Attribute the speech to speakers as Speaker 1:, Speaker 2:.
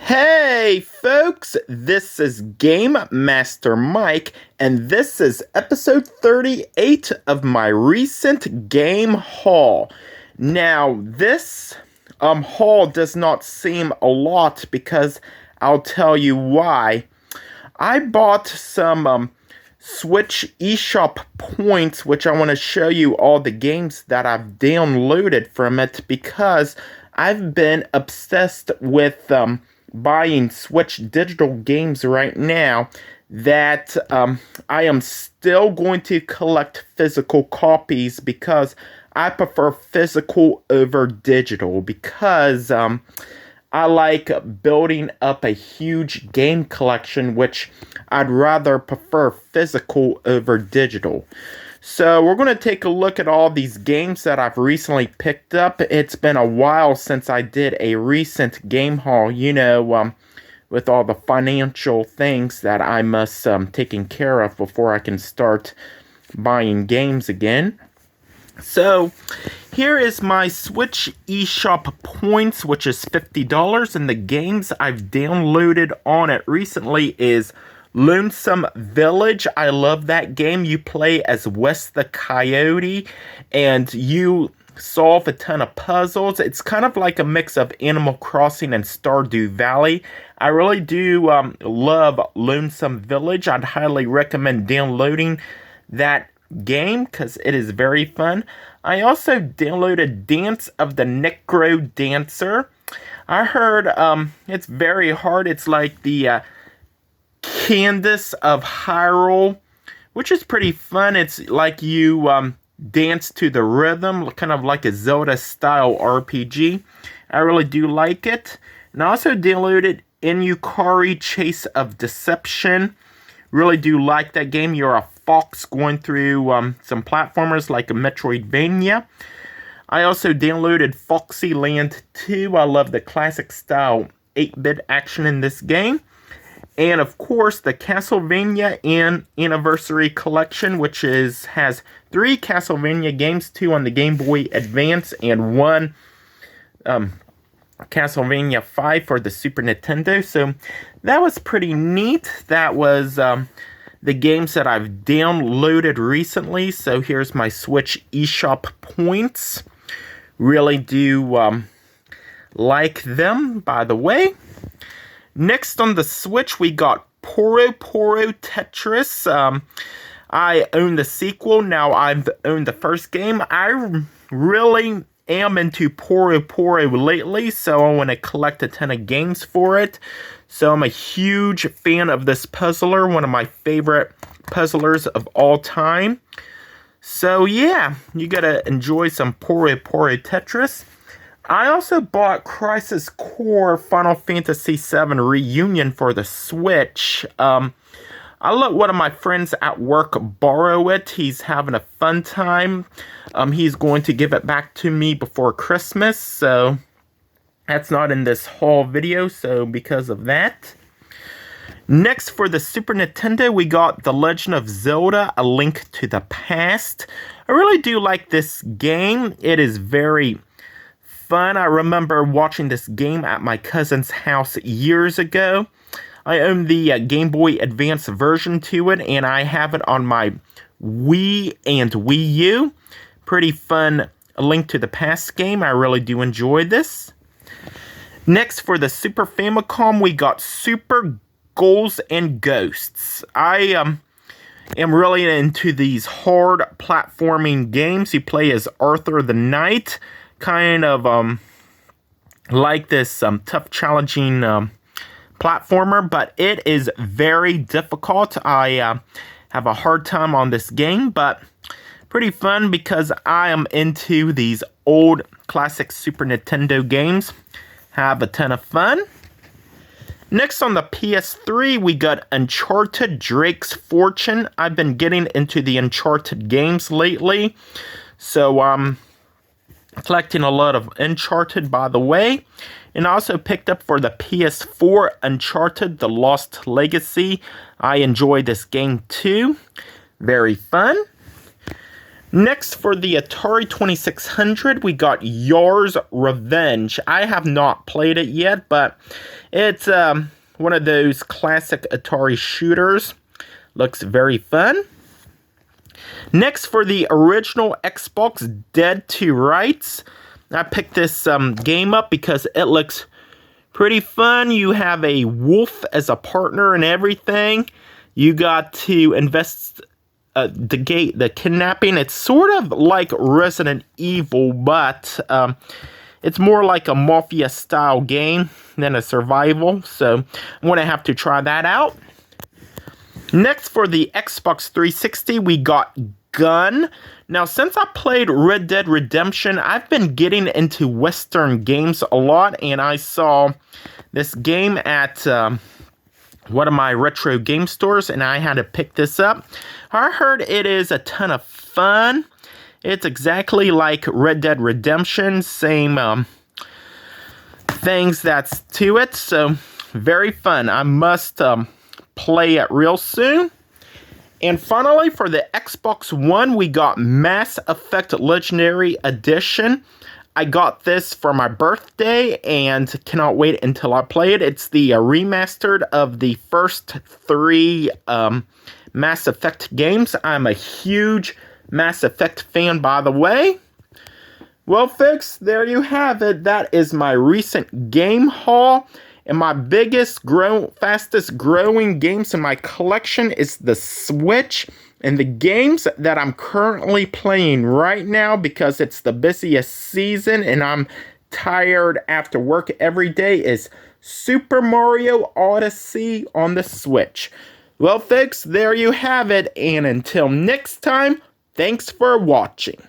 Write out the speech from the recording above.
Speaker 1: Hey folks, this is Game Master Mike, and this is episode 38 of my recent game haul. Now, this haul does not seem a lot because I'll tell you why. I bought some Switch eShop points, which I want to show you all the games that I've downloaded from it because I've been obsessed with buying Switch digital games right now that I am still going to collect physical copies because I prefer physical over digital because I like building up a huge game collection, which I'd rather prefer physical over digital. So we're going to take a look at all these games that I've recently picked up. It's been a while since I did a recent game haul, with all the financial things that I must taken care of before I can start buying games again. So here is my Switch eShop points, which is $50, and the games I've downloaded on it recently is Lonesome Village. I love that game. You play as Wes the Coyote, and you solve a ton of puzzles. It's kind of like a mix of Animal Crossing and Stardew Valley. I really do love Lonesome Village. I'd highly recommend downloading that game because it is very fun. I also downloaded Dance of the Necro Dancer. I heard it's very hard. It's like the Candace of Hyrule, which is pretty fun. It's like you dance to the rhythm, kind of like a Zelda style RPG. I really do like it. And I also downloaded Inukari Chase of Deception. Really do like that game. You're a fox going through some platformers like a Metroidvania. I also downloaded Foxyland 2. I love the classic style 8-bit action in this game. And of course, the Castlevania Anniversary Collection, which has 3 Castlevania games, 2 on the Game Boy Advance, and 1 Castlevania 5 for the Super Nintendo. So that was pretty neat. That was the games that I've downloaded recently. So here's my Switch eShop points. Really do like them, by the way. Next on the Switch, we got Poro Poro Tetris. I own the sequel. Now I've owned the first game. I really am into Poro Poro lately, so I want to collect a ton of games for it. So I'm a huge fan of this puzzler, one of my favorite puzzlers of all time. So yeah, you gotta enjoy some Poro Poro Tetris. I also bought Crisis Core Final Fantasy VII Reunion for the Switch. I let one of my friends at work borrow it. He's having a fun time. He's going to give it back to me before Christmas, so that's not in this haul video, so because of that. Next, for the Super Nintendo, we got The Legend of Zelda: A Link to the Past. I really do like this game. It is very fun. I remember watching this game at my cousin's house years ago. I own the Game Boy Advance version to it, and I have it on my Wii and Wii U. Pretty fun A Link to the Past game. I really do enjoy this. Next, for the Super Famicom, we got Super Ghouls and Ghosts. I am really into these hard platforming games. You play as Arthur the Knight, kind of like this tough, challenging platformer, but it is very difficult. I have a hard time on this game, but pretty fun because I am into these old classic Super Nintendo games. Have a ton of fun. Next on the PS3, we got Uncharted Drake's Fortune. I've been getting into the Uncharted games lately, so I'm collecting a lot of Uncharted, by the way. And I also picked up for the PS4 Uncharted The Lost Legacy. I enjoy this game too. Very fun. Next, for the Atari 2600, we got Yar's Revenge. I have not played it yet, but it's one of those classic Atari shooters. Looks very fun. Next, for the original Xbox, Dead to Rights. I picked this game up because it looks pretty fun. You have a wolf as a partner and everything. You got to invest the kidnapping. It's sort of like Resident Evil, but it's more like a mafia style game than a survival. So I'm going to have to try that out. Next, for the Xbox 360, we got Gun. Now, since I played Red Dead Redemption, I've been getting into Western games a lot, and I saw this game at one of my retro game stores, and I had to pick this up. I heard it is a ton of fun. It's exactly like Red Dead Redemption, same things that's to it, so very fun. I must play it real soon. And finally, for the Xbox One, we got Mass Effect Legendary Edition. I got this for my birthday and cannot wait until I play it. It's the remastered of the first 3 Mass Effect games. I'm a huge Mass Effect fan, by the way. Well, folks, there you have it. That is my recent game haul. And my fastest growing games in my collection is the Switch. And the games that I'm currently playing right now, because it's the busiest season and I'm tired after work every day, is Super Mario Odyssey on the Switch. Well, folks, there you have it. And until next time, thanks for watching.